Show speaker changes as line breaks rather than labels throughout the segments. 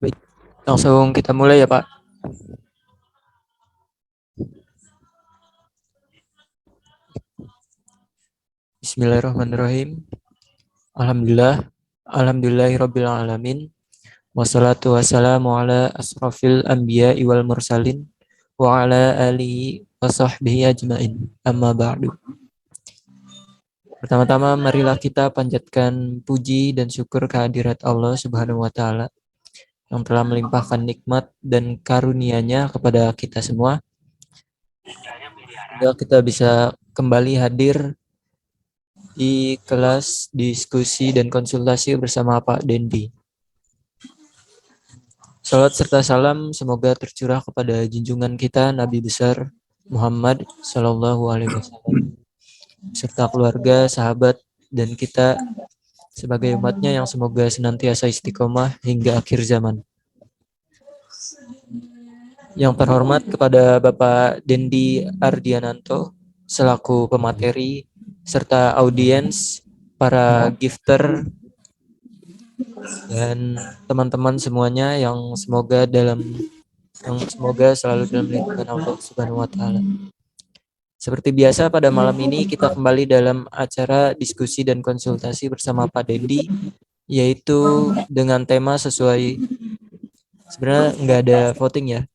Baik, langsung kita mulai ya Pak. Bismillahirrahmanirrahim. Alhamdulillah. Alhamdulillahirabbil alamin. Wassalatu wassalamu ala asrafil anbiya wal mursalin wa ala alihi wa sahbihi ajmain. Amma ba'du. Pertama-tama marilah kita panjatkan puji dan syukur kehadirat Allah Subhanahu wa taala yang telah melimpahkan nikmat dan karunia-Nya kepada kita semua sehingga kita bisa kembali hadir di kelas diskusi dan konsultasi bersama Pak Dendi. Salat serta salam semoga tercurah kepada junjungan kita Nabi besar Muhammad Sallallahu Alaihi Wasallam serta keluarga, sahabat, dan kita sebagai umatnya yang semoga senantiasa istiqomah hingga akhir zaman. Yang terhormat kepada Bapak Dendi Ardiananto selaku pemateri serta audiens, para gifter, dan teman-teman semuanya yang semoga selalu dalam lindungan Allah Subhanahu wa taala. Seperti biasa pada malam ini kita kembali dalam acara diskusi dan konsultasi bersama Pak Dendi, yaitu dengan tema sesuai, sebenarnya nggak ada voting ya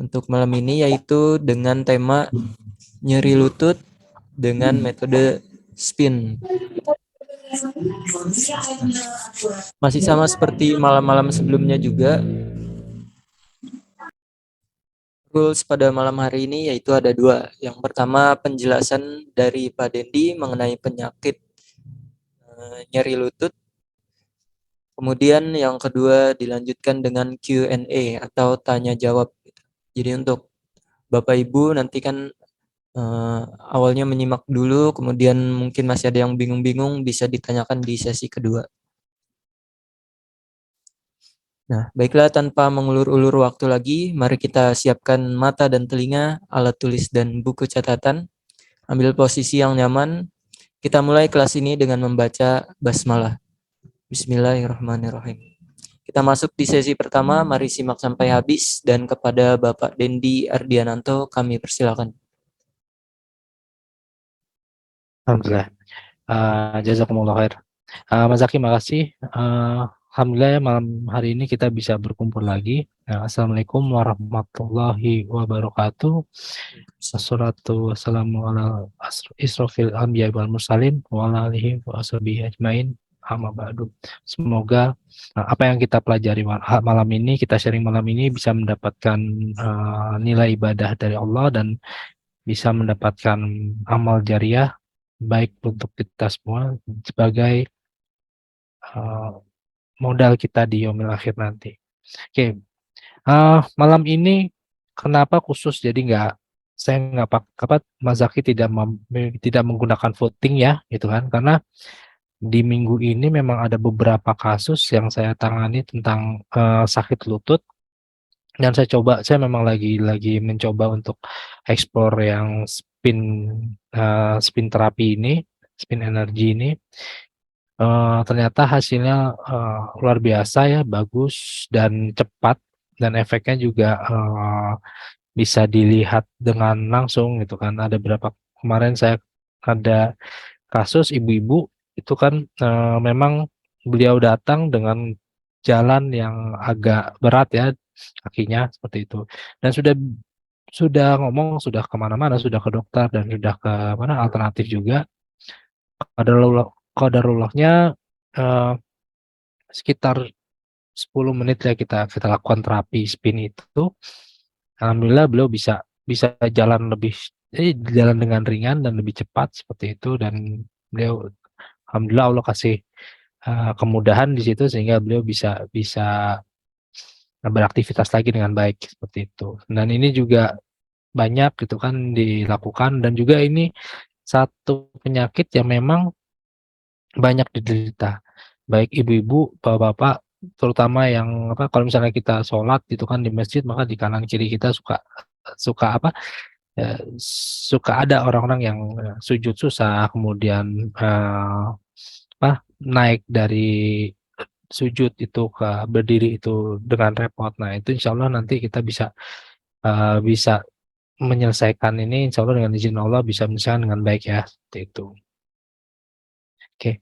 untuk malam ini, yaitu dengan tema nyeri lutut dengan metode spin. Masih sama seperti malam-malam sebelumnya juga. Rules pada malam hari ini yaitu ada dua. Yang pertama penjelasan dari Pak Dendi mengenai penyakit nyeri lutut. Kemudian yang kedua dilanjutkan dengan Q&A atau tanya jawab. Jadi untuk Bapak Ibu nanti kan awalnya menyimak dulu, kemudian mungkin masih ada yang bingung-bingung bisa ditanyakan di sesi kedua. Nah, baiklah tanpa mengulur-ulur waktu lagi, mari kita siapkan mata dan telinga, alat tulis dan buku catatan. Ambil posisi yang nyaman. Kita mulai kelas ini dengan membaca basmalah. Bismillahirrahmanirrahim. Kita masuk di sesi pertama, mari simak sampai habis, dan kepada Bapak Dendi Ardiananto kami persilakan.
Alhamdulillah. Jazakumullah khair. Mas Zaki, makasih. Alhamdulillah ya, malam hari ini kita bisa berkumpul lagi. Assalamualaikum warahmatullahi wabarakatuh. Assalatu wassalamu ala israfil anbiya wal mursalin wa ala alihi wa ashabihi ajmain. Amma ba'du. Semoga apa yang kita pelajari malam ini, kita sharing malam ini bisa mendapatkan nilai ibadah dari Allah dan bisa mendapatkan amal jariah baik untuk kita semua sebagai modal kita di yaumil akhir nanti. Oke, malam ini kenapa khusus jadi saya nggak Mas Zaki tidak menggunakan voting ya, gitu kan? Karena di minggu ini memang ada beberapa kasus yang saya tangani tentang sakit lutut, dan saya memang lagi mencoba untuk explore yang spin terapi ini, spin energi ini. Ternyata hasilnya luar biasa ya, bagus dan cepat, dan efeknya juga bisa dilihat dengan langsung gitu kan. Ada berapa kemarin saya ada kasus ibu-ibu itu kan, memang beliau datang dengan jalan yang agak berat ya, kakinya seperti itu, dan sudah ngomong, sudah kemana-mana, sudah ke dokter dan sudah ke mana alternatif juga. Qadarullah sekitar 10 menit ya kita lakukan terapi spin itu. Alhamdulillah beliau bisa jalan dengan ringan dan lebih cepat seperti itu, dan beliau alhamdulillah Allah kasih kemudahan di situ sehingga beliau bisa beraktivitas lagi dengan baik seperti itu. Dan ini juga banyak gitu kan dilakukan, dan juga ini satu penyakit yang memang banyak diderita, baik ibu-ibu, bapak-bapak, terutama yang kalau misalnya kita sholat gitu kan di masjid, maka di kanan kiri kita suka ada orang-orang yang sujud susah, kemudian naik dari sujud itu berdiri itu dengan repot. Nah, itu insya Allah nanti kita bisa menyelesaikan ini, insya Allah dengan izin Allah bisa menyelesaikan dengan baik ya, seperti itu. Oke,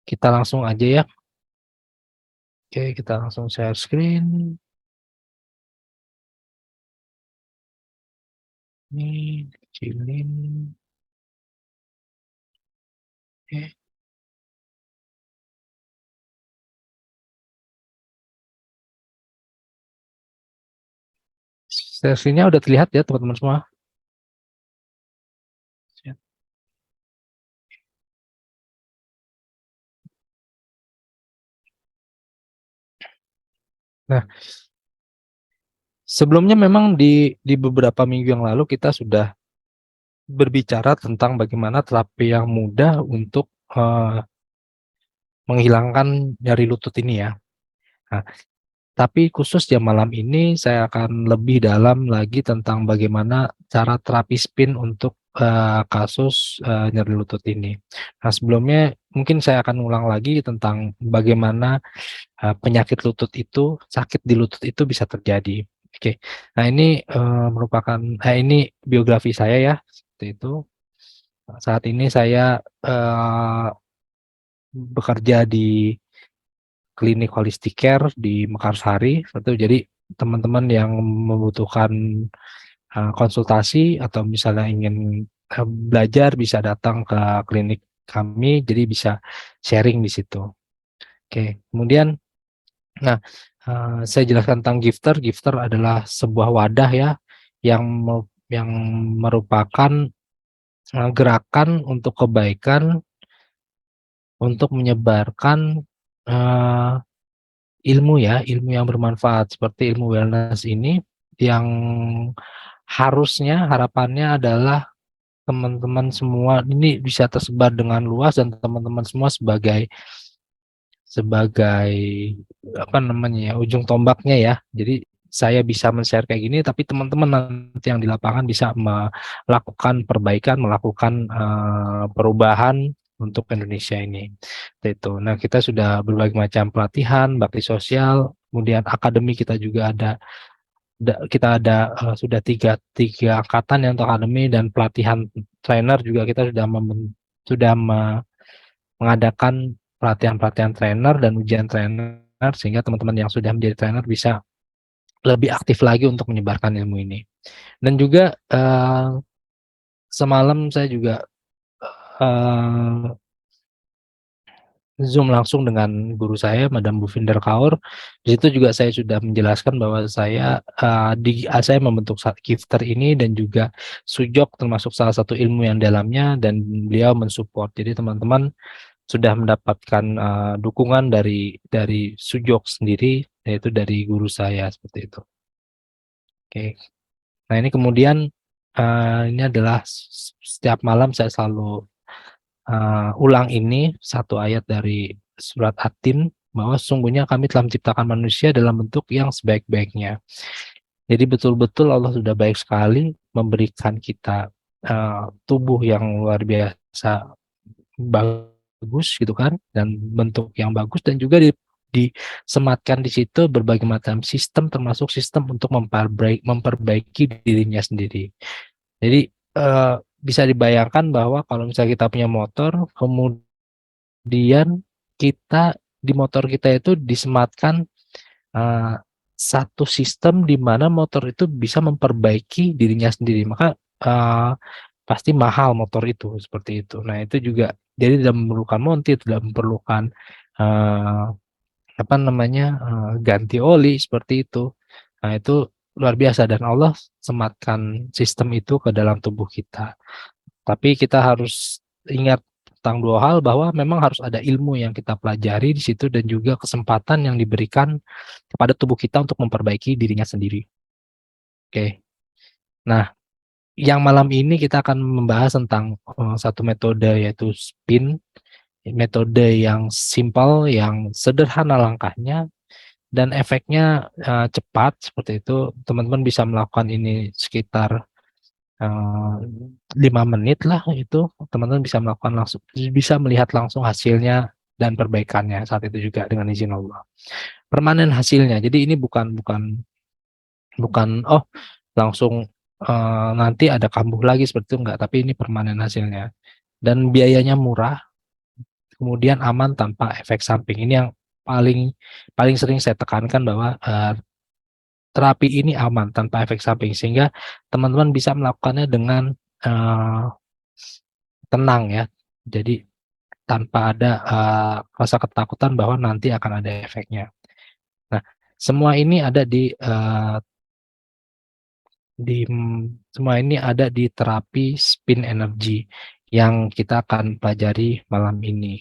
kita langsung aja ya. Oke, kita langsung share screen. Ini kecilin. Oke. Sesinya udah terlihat ya teman-teman semua. Nah, sebelumnya memang di beberapa minggu yang lalu kita sudah berbicara tentang bagaimana terapi yang mudah untuk menghilangkan nyeri lutut ini ya. Nah, tapi khusus jam malam ini saya akan lebih dalam lagi tentang bagaimana cara terapi spin untuk kasus nyeri lutut ini. Nah, sebelumnya mungkin saya akan ulang lagi tentang bagaimana penyakit lutut itu, sakit di lutut itu bisa terjadi. Oke, nah ini merupakan, ini biografi saya ya, seperti itu. Saat ini saya bekerja di klinik holistic care di Mekarsari, itu. Jadi teman-teman yang membutuhkan konsultasi atau misalnya ingin belajar bisa datang ke klinik kami, jadi bisa sharing di situ. Oke, kemudian, nah saya jelaskan tentang Gifter. Gifter adalah sebuah wadah ya yang yang merupakan gerakan untuk kebaikan, untuk menyebarkan ilmu ya, ilmu yang bermanfaat seperti ilmu wellness ini yang harusnya harapannya adalah teman-teman semua ini bisa tersebar dengan luas dan teman-teman semua sebagai sebagai apa namanya ya, ujung tombaknya ya. Jadi saya bisa men-share kayak gini, tapi teman-teman nanti yang di lapangan bisa melakukan perbaikan, melakukan perubahan untuk Indonesia ini. Itu. Nah, kita sudah berbagai macam pelatihan, bakti sosial, kemudian akademi kita juga kita ada sudah tiga angkatan yang untuk akademi dan pelatihan trainer juga kita sudah mengadakan pelatihan-pelatihan trainer dan ujian trainer sehingga teman-teman yang sudah menjadi trainer bisa lebih aktif lagi untuk menyebarkan ilmu ini. Dan juga semalam saya juga Zoom langsung dengan guru saya, Madam Buvinder Kaur. Di situ juga saya sudah menjelaskan bahwa saya membentuk Gifter ini dan juga Sujok termasuk salah satu ilmu yang dalamnya dan beliau mensupport. Jadi teman-teman sudah mendapatkan dukungan dari Sujok sendiri, yaitu dari guru saya seperti itu. Oke. Nah, ini kemudian ini adalah setiap malam saya selalu ulang ini satu ayat dari surat At-Tin bahwa sesungguhnya kami telah menciptakan manusia dalam bentuk yang sebaik-baiknya. Jadi betul-betul Allah sudah baik sekali memberikan kita tubuh yang luar biasa bagus gitu kan, dan bentuk yang bagus, dan juga disematkan di situ berbagai macam sistem termasuk sistem untuk memperbaiki dirinya sendiri. Jadi bisa dibayangkan bahwa kalau misalnya kita punya motor, kemudian di motor kita itu disematkan satu sistem di mana motor itu bisa memperbaiki dirinya sendiri, maka pasti mahal motor itu seperti itu. Nah, itu juga jadi tidak memerlukan montir, tidak memerlukan ganti oli seperti itu. Nah, itu luar biasa dan Allah sematkan sistem itu ke dalam tubuh kita. Tapi kita harus ingat tentang dua hal, bahwa memang harus ada ilmu yang kita pelajari di situ dan juga kesempatan yang diberikan kepada tubuh kita untuk memperbaiki dirinya sendiri. Oke. Nah, yang malam ini kita akan membahas tentang satu metode, yaitu spin. Metode yang simpel, yang sederhana langkahnya, dan efeknya cepat seperti itu. Teman-teman bisa melakukan ini sekitar 5 menit lah, itu teman-teman bisa melakukan langsung, bisa melihat langsung hasilnya dan perbaikannya saat itu juga dengan izin Allah. Permanen hasilnya. Jadi ini bukan oh langsung nanti ada kambuh lagi seperti itu, enggak, tapi ini permanen hasilnya. Dan biayanya murah, kemudian aman tanpa efek samping. Ini yang paling paling sering saya tekankan bahwa terapi ini aman tanpa efek samping, sehingga teman-teman bisa melakukannya dengan tenang ya. Jadi tanpa ada rasa ketakutan bahwa nanti akan ada efeknya. Nah, semua ini ada di semua ini ada di terapi spin energy yang kita akan pelajari malam ini.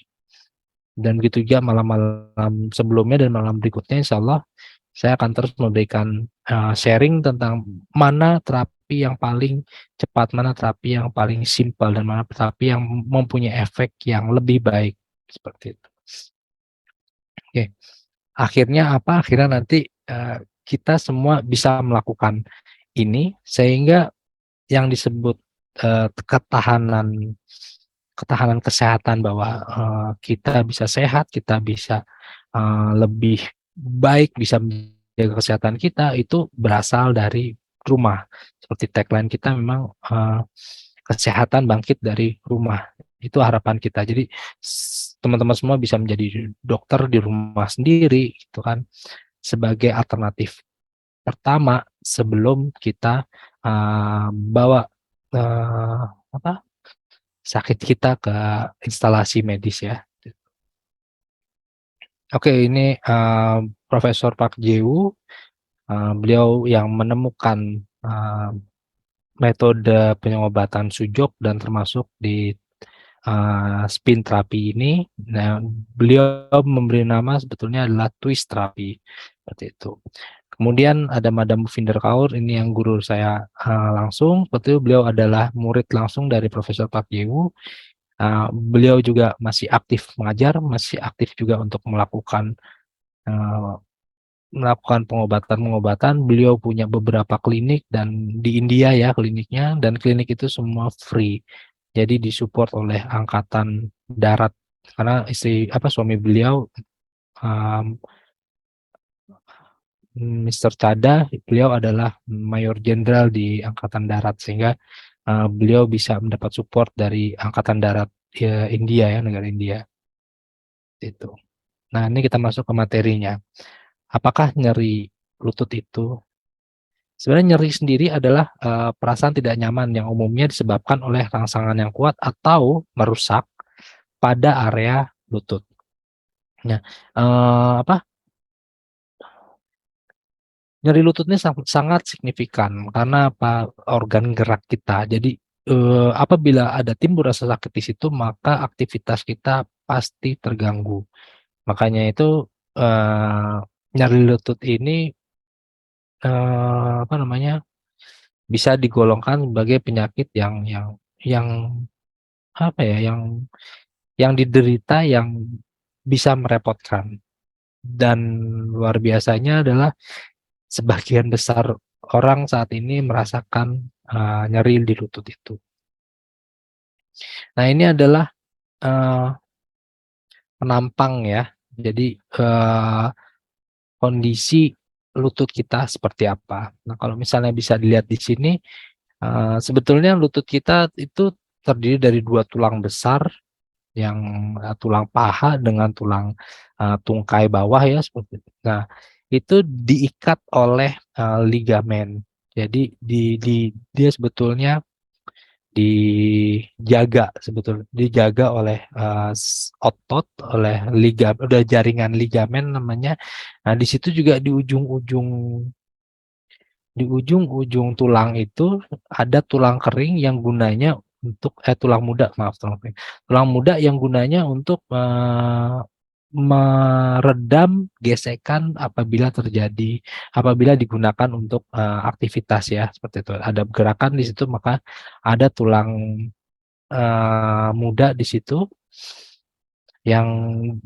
Dan begitu juga malam-malam sebelumnya dan malam berikutnya, insya Allah saya akan terus memberikan sharing tentang mana terapi yang paling cepat, mana terapi yang paling simpel, dan mana terapi yang mempunyai efek yang lebih baik, seperti itu. Oke, akhirnya apa? Akhirnya nanti kita semua bisa melakukan ini, sehingga yang disebut ketahanan kesehatan, bahwa kita bisa sehat, kita bisa lebih baik, bisa menjaga kesehatan kita, itu berasal dari rumah. Seperti tagline kita memang kesehatan bangkit dari rumah. Itu harapan kita. Jadi teman-teman semua bisa menjadi dokter di rumah sendiri, gitu kan, sebagai alternatif pertama sebelum kita bawa sakit kita ke instalasi medis ya. Oke, ini Profesor Park Jae-woo, beliau yang menemukan metode pengobatan sujok dan termasuk di spin terapi ini. Nah, beliau memberi nama sebetulnya adalah twist terapi, seperti itu. Kemudian ada Madam Buvinder Kaur, ini yang guru saya langsung, seperti itu. Beliau adalah murid langsung dari Profesor Park Jae-woo. Beliau juga masih aktif mengajar, masih aktif juga untuk melakukan pengobatan-pengobatan. Beliau punya beberapa klinik, dan di India ya kliniknya, dan klinik itu semua free. Jadi disupport oleh Angkatan Darat, karena suami beliau Mr. Chada, beliau adalah Mayor Jenderal di Angkatan Darat, sehingga beliau bisa mendapat support dari Angkatan Darat India ya, negara India. Itu. Nah, ini kita masuk ke materinya. Apakah nyeri lutut itu? Sebenarnya nyeri sendiri adalah perasaan tidak nyaman yang umumnya disebabkan oleh rangsangan yang kuat atau merusak pada area lutut. Nah, nyeri lutut ini sangat signifikan karena organ gerak kita. Jadi apabila ada timbul rasa sakit di situ, maka aktivitas kita pasti terganggu. Makanya itu nyeri lutut ini bisa digolongkan sebagai penyakit yang apa ya, yang diderita, yang bisa merepotkan. Dan luar biasanya adalah sebagian besar orang saat ini merasakan nyeri di lutut itu. Nah, ini adalah penampang ya. Jadi kondisi lutut kita seperti apa. Nah, kalau misalnya bisa dilihat di sini, sebetulnya lutut kita itu terdiri dari dua tulang besar, yang tulang paha dengan tulang tungkai bawah ya, seperti itu. Nah, itu diikat oleh ligamen. Jadi dia sebetulnya dijaga oleh otot, oleh udah jaringan ligamen namanya. Nah, di situ juga di ujung tulang itu ada tulang kering yang gunanya untuk tulang muda, maaf, tulang muda yang gunanya untuk meredam gesekan apabila digunakan untuk aktivitas ya, seperti itu. Ada gerakan di situ, maka ada tulang muda di situ yang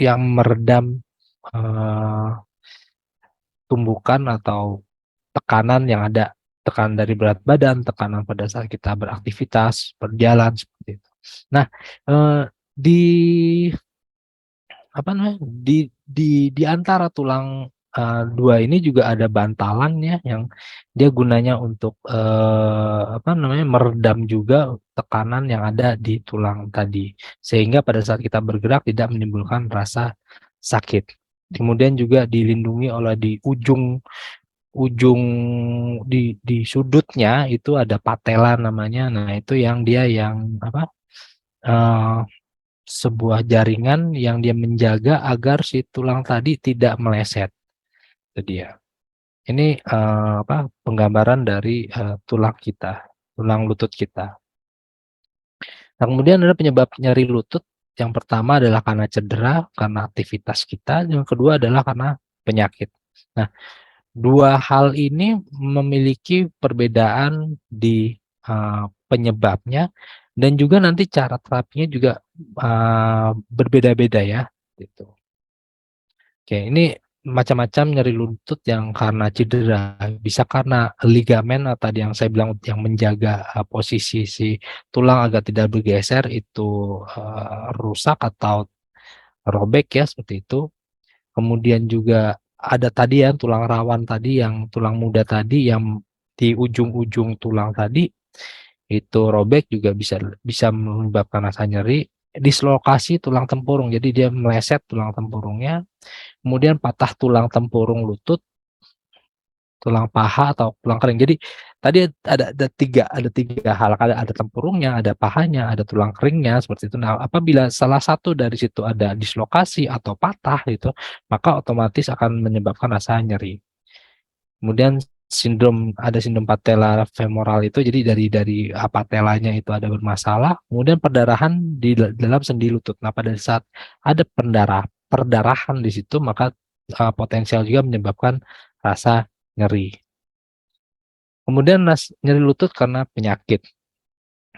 meredam tumbukan atau tekanan yang ada, tekanan dari berat badan, tekanan pada saat kita beraktivitas, berjalan, seperti itu. Nah, di apa namanya, di antara tulang, dua ini juga ada bantalannya yang dia gunanya untuk, apa namanya, meredam juga tekanan yang ada di tulang tadi. Sehingga pada saat kita bergerak tidak menimbulkan rasa sakit. Kemudian juga dilindungi oleh di ujung ujung di sudutnya itu ada patella namanya. Nah, itu yang dia yang apa, eee sebuah jaringan yang dia menjaga agar si tulang tadi tidak meleset, itu dia. Ini, apa, penggambaran dari, tulang kita, tulang lutut kita. Nah, kemudian ada penyebab nyeri lutut, yang pertama adalah karena cedera, karena aktivitas kita, yang kedua adalah karena penyakit. Nah, dua hal ini memiliki perbedaan di, penyebabnya dan juga nanti cara terapinya juga, berbeda-beda ya, gitu. Oke, ini macam-macam nyeri lutut yang karena cedera, bisa karena ligamen tadi yang saya bilang yang menjaga, posisi si tulang agar tidak bergeser itu, rusak atau robek ya, seperti itu. Kemudian juga ada tadi ya tulang rawan tadi yang tulang muda tadi yang di ujung-ujung tulang tadi, itu robek juga bisa bisa menyebabkan rasa nyeri. Dislokasi tulang tempurung, jadi dia meleset tulang tempurungnya. Kemudian patah tulang tempurung lutut, tulang paha atau tulang kering. Jadi tadi ada tiga hal, ada tempurungnya, ada pahanya, ada tulang keringnya seperti itu. Nah, apabila salah satu dari situ ada dislokasi atau patah gitu, maka otomatis akan menyebabkan rasa nyeri. Kemudian ada sindrom patella femoral itu jadi dari patelanya itu ada bermasalah, kemudian perdarahan di dalam sendi lutut. Nah, pada saat ada perdarahan di situ maka, potensial juga menyebabkan rasa nyeri. Kemudian nyeri lutut karena penyakit.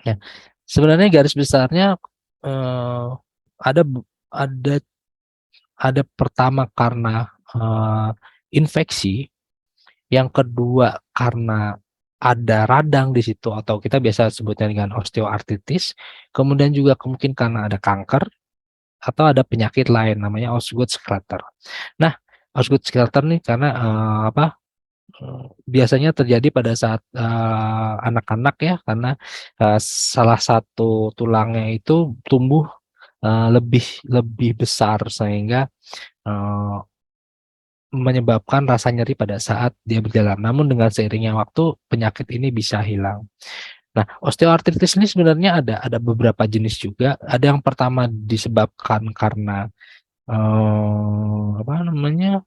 Ya, sebenarnya garis besarnya, eee, ada ada pertama karena, infeksi. Yang kedua karena ada radang di situ atau kita biasa sebutnya dengan osteoartritis, kemudian juga mungkin karena ada kanker atau ada penyakit lain namanya Osgood-Schlatter. Nah, Osgood-Schlatter nih karena, biasanya terjadi pada saat, anak-anak ya karena, salah satu tulangnya itu tumbuh, lebih lebih besar sehingga, eee menyebabkan rasa nyeri pada saat dia berjalan. Namun dengan seiringnya waktu penyakit ini bisa hilang. Nah, osteoartritis ini sebenarnya ada beberapa jenis juga. Ada yang pertama disebabkan karena, apa namanya,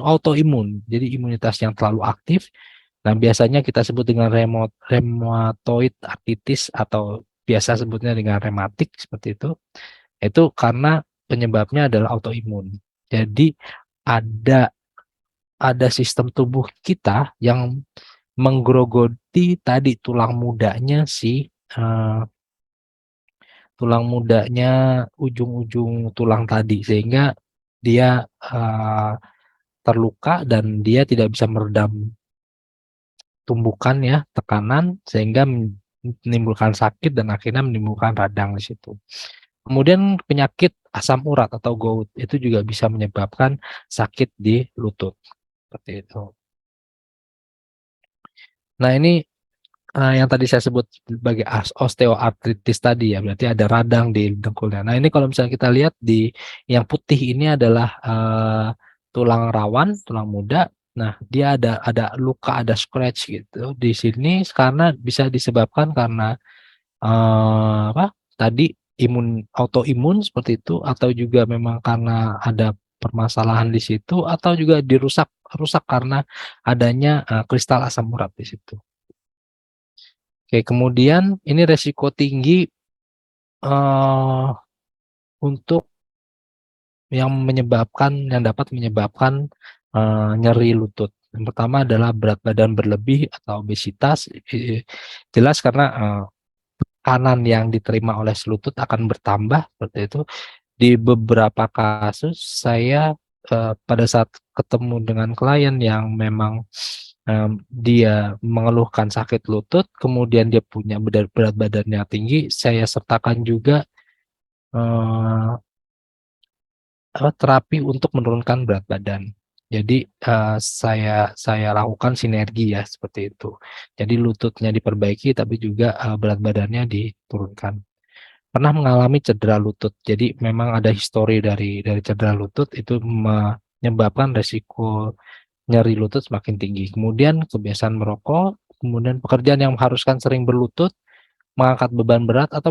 autoimun. Jadi imunitas yang terlalu aktif. Nah, biasanya kita sebut dengan rheumatoid arthritis atau biasa sebutnya dengan rematik seperti itu. Itu karena penyebabnya adalah autoimun. Jadi ada sistem tubuh kita yang menggerogoti tadi tulang mudanya ujung-ujung tulang tadi sehingga dia, terluka dan dia tidak bisa meredam tumbukan ya, tekanan sehingga menimbulkan sakit dan akhirnya menimbulkan radang di situ. Kemudian penyakit asam urat atau gout itu juga bisa menyebabkan sakit di lutut, seperti itu. Nah, ini yang tadi saya sebut sebagai osteoartritis tadi ya, berarti ada radang di dengkulnya. Nah, ini kalau misalnya kita lihat di yang putih ini adalah, tulang rawan, tulang muda. Nah, dia ada luka, ada scratch gitu di sini karena bisa disebabkan karena, apa, tadi autoimun seperti itu atau juga memang karena ada permasalahan di situ atau juga rusak karena adanya, kristal asam urat di situ. Oke, kemudian ini resiko tinggi, eee, untuk yang dapat menyebabkan, nyeri lutut. Yang pertama adalah berat badan berlebih atau obesitas, jelas karena, tekanan yang diterima oleh si lutut akan bertambah, seperti itu. Di beberapa kasus saya, pada saat ketemu dengan klien yang memang, dia mengeluhkan sakit lutut, kemudian dia punya berat badannya tinggi, saya sertakan juga, eee terapi untuk menurunkan berat badan. Jadi, saya lakukan sinergi ya, seperti itu. Jadi lututnya diperbaiki, tapi juga, berat badannya diturunkan. Pernah mengalami cedera lutut, jadi memang ada histori dari cedera lutut, itu menyebabkan resiko nyeri lutut semakin tinggi. Kemudian kebiasaan merokok, kemudian pekerjaan yang mengharuskan sering berlutut, mengangkat beban berat atau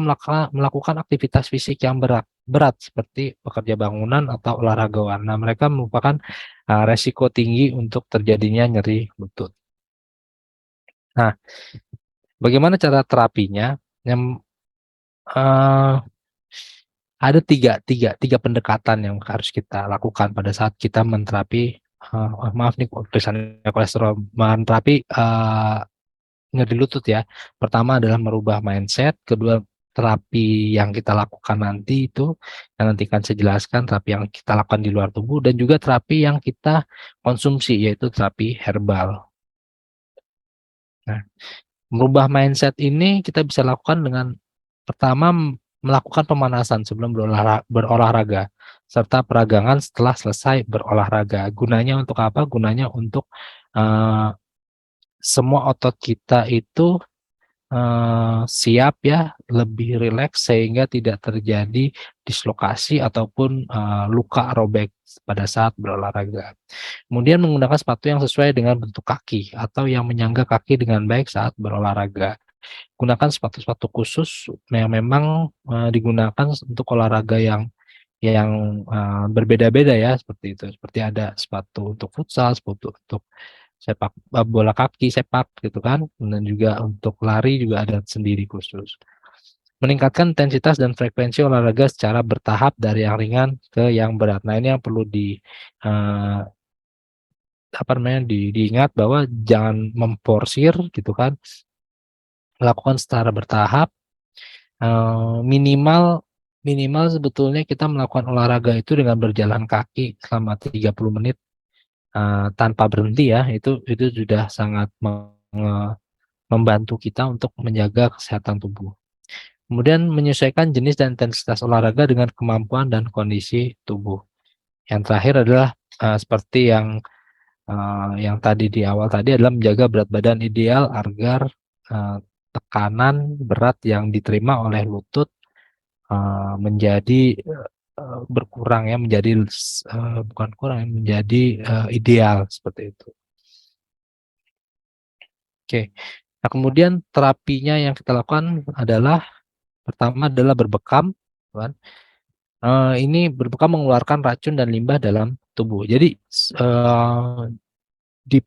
melakukan aktivitas fisik yang berat berat seperti pekerja bangunan atau olahragawan. Nah, mereka merupakan, resiko tinggi untuk terjadinya nyeri lutut. Nah, bagaimana cara terapinya? Eee, ada tiga pendekatan yang harus kita lakukan pada saat kita menterapi, maaf nih tulisannya kolesterol, menterapi, nyeri lutut ya. Pertama adalah merubah mindset, kedua terapi yang kita lakukan nanti itu, yang nanti akan saya jelaskan terapi yang kita lakukan di luar tubuh dan juga terapi yang kita konsumsi yaitu terapi herbal. Nah, merubah mindset ini kita bisa lakukan dengan pertama melakukan pemanasan sebelum berolahraga, serta peragangan setelah selesai berolahraga. Gunanya untuk apa? Gunanya untuk, eee, semua otot kita itu siap ya, lebih rileks sehingga tidak terjadi dislokasi ataupun, luka robek pada saat berolahraga. Kemudian menggunakan sepatu yang sesuai dengan bentuk kaki atau yang menyangga kaki dengan baik saat berolahraga. Gunakan sepatu-sepatu khusus yang memang, digunakan untuk olahraga yang berbeda-beda ya, seperti itu. Seperti ada sepatu untuk futsal, sepatu untuk bola kaki, sepak gitu kan, dan juga untuk lari juga ada sendiri khusus. Meningkatkan intensitas dan frekuensi olahraga secara bertahap dari yang ringan ke yang berat. Nah, ini yang perlu eee, diingat bahwa jangan memforsir gitu kan, lakukan secara bertahap, minimal minimal sebetulnya kita melakukan olahraga itu dengan berjalan kaki selama 30 menit, tanpa berhenti ya, itu sudah sangat membantu kita untuk menjaga kesehatan tubuh. Kemudian menyesuaikan jenis dan intensitas olahraga dengan kemampuan dan kondisi tubuh. Yang terakhir adalah, seperti yang tadi di awal tadi adalah menjaga berat badan ideal agar, tekanan berat yang diterima oleh lutut, menjadi, berkurang ya, menjadi bukan kurang ya, menjadi, ideal seperti itu. Oke. Nah, kemudian terapinya yang kita lakukan adalah pertama adalah berbekam, kan. Ini berbekam mengeluarkan racun dan limbah dalam tubuh. Jadi, di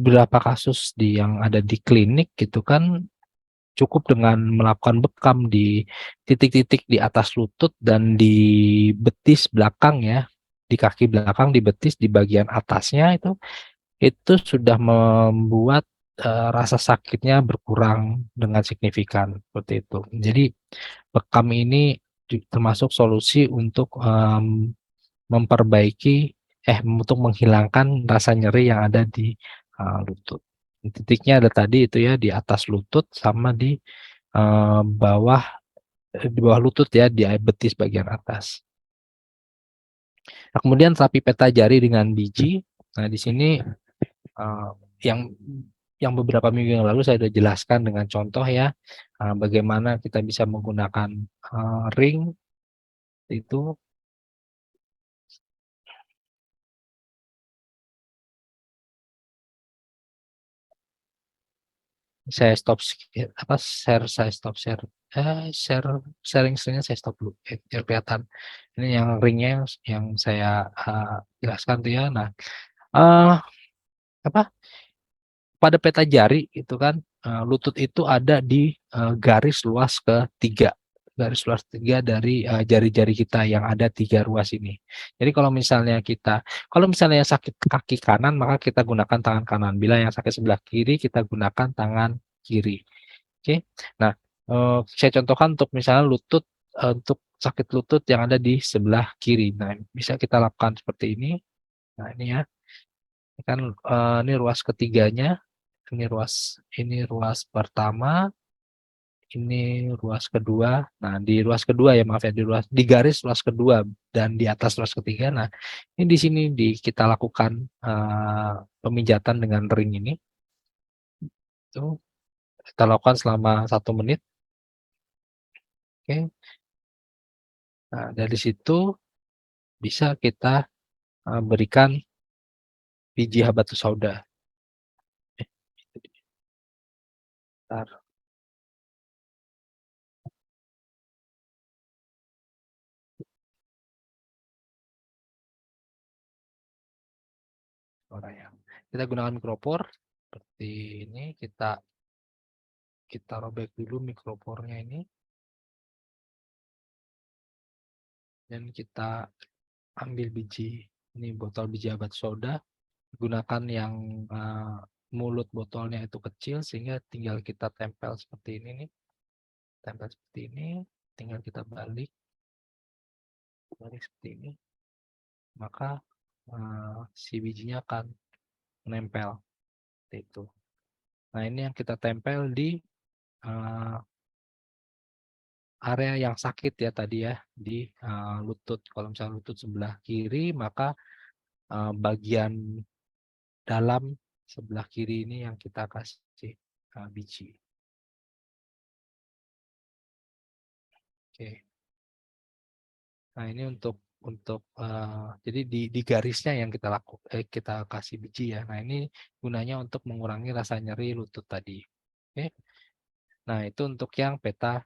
beberapa kasus yang ada di klinik gitu kan, cukup dengan melakukan bekam di titik-titik di atas lutut dan di betis belakang ya, di kaki belakang, di betis, di bagian atasnya itu sudah membuat, rasa sakitnya berkurang dengan signifikan, seperti itu. Jadi bekam ini termasuk solusi untuk, untuk menghilangkan rasa nyeri yang ada di, lutut. Titiknya ada tadi itu ya, di atas lutut sama bawah di bawah lutut ya, di betis bagian atas. Nah, kemudian terapi peta jari dengan biji. Nah, di sini, eee, yang yang beberapa minggu yang lalu saya sudah jelaskan dengan contoh ya, bagaimana kita bisa menggunakan, ring itu. Saya stop share, sharing screen-nya saya stop dulu, biar kelihatan. Ini yang ring-nya yang saya, jelaskan tuh ya. Nah, eee, apa, pada peta jari itu kan, lutut itu ada di, garis luas ketiga, garis luas ketiga dari, jari-jari kita yang ada 3 ruas ini. Jadi kalau misalnya yang sakit kaki kanan, maka kita gunakan tangan kanan, bila yang sakit sebelah kiri, kita gunakan tangan kiri. Oke. Nah, saya contohkan untuk misalnya untuk sakit lutut yang ada di sebelah kiri. Nah, bisa kita lakukan seperti ini. Nah, ini ya, ini kan, ini ruas ketiganya, ini ruas pertama, ini ruas kedua. Nah, di ruas kedua ya, maaf ya, di garis ruas kedua dan di atas ruas ketiga. Nah, ini di sini kita lakukan pemijatan dengan ring ini. Itu kita lakukan selama 1 menit. Oke. Nah, dari situ bisa kita berikan biji habatus sauda. Bentar. Suaranya. Kita gunakan mikropor seperti ini. Kita robek dulu mikropornya ini dan kita ambil biji, ini botol biji habatus sauda. Gunakan yang mulut botolnya itu kecil sehingga tinggal kita tempel seperti ini nih. Tempel seperti ini, tinggal kita balik seperti ini. Maka si bijinya akan menempel seperti itu. Nah, ini yang kita tempel di area yang sakit ya tadi ya, di lutut. Kalau misalnya lutut sebelah kiri, maka bagian dalam sebelah kiri ini yang kita kasih biji. Oke. Nah, ini untuk jadi di garisnya yang kita kasih biji ya. Nah, ini gunanya untuk mengurangi rasa nyeri lutut tadi. Oke. Nah, itu untuk yang peta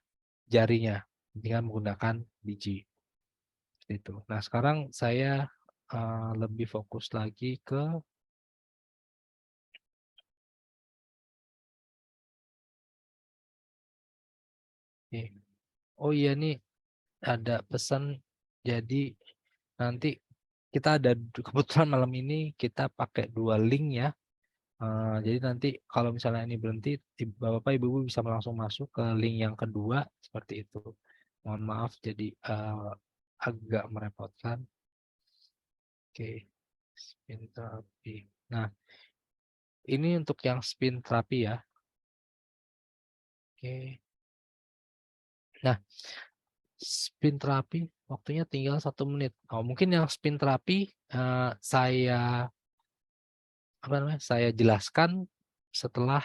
jarinya dengan menggunakan biji. Seperti itu. Nah, sekarang saya lebih fokus lagi ke oh iya nih, ada pesan. Jadi nanti kita ada kebetulan malam ini kita pakai 2 link ya. Jadi nanti kalau misalnya ini berhenti, Bapak Ibu bisa langsung masuk ke link yang kedua seperti itu. Mohon maaf jadi agak merepotkan. Oke, spin terapi. Nah, ini untuk yang spin terapi ya. Oke. Nah, spin terapi waktunya tinggal 1 menit. Oh, mungkin yang spin terapi saya jelaskan setelah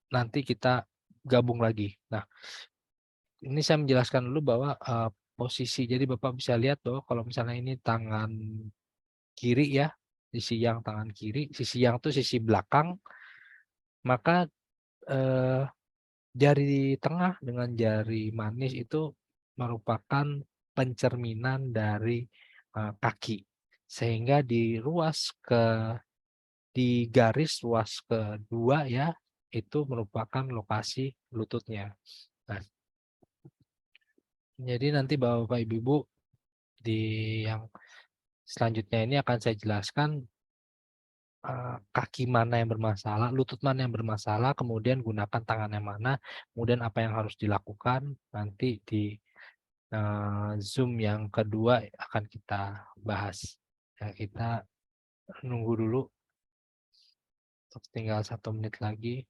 nanti kita gabung lagi. Nah, ini saya menjelaskan dulu bahwa posisi. Jadi Bapak bisa lihat bahwa kalau misalnya ini tangan kiri ya, sisi yang tangan kiri, sisi yang itu sisi belakang, maka jari tengah dengan jari manis itu merupakan pencerminan dari kaki. Sehingga di garis ruas kedua ya, itu merupakan lokasi lututnya. Nah, jadi nanti Bapak Ibu di yang selanjutnya ini akan saya jelaskan kaki mana yang bermasalah, lutut mana yang bermasalah, kemudian gunakan tangan yang mana, kemudian apa yang harus dilakukan nanti di Zoom yang kedua akan kita bahas. Ya, kita nunggu dulu, tinggal 1 menit lagi.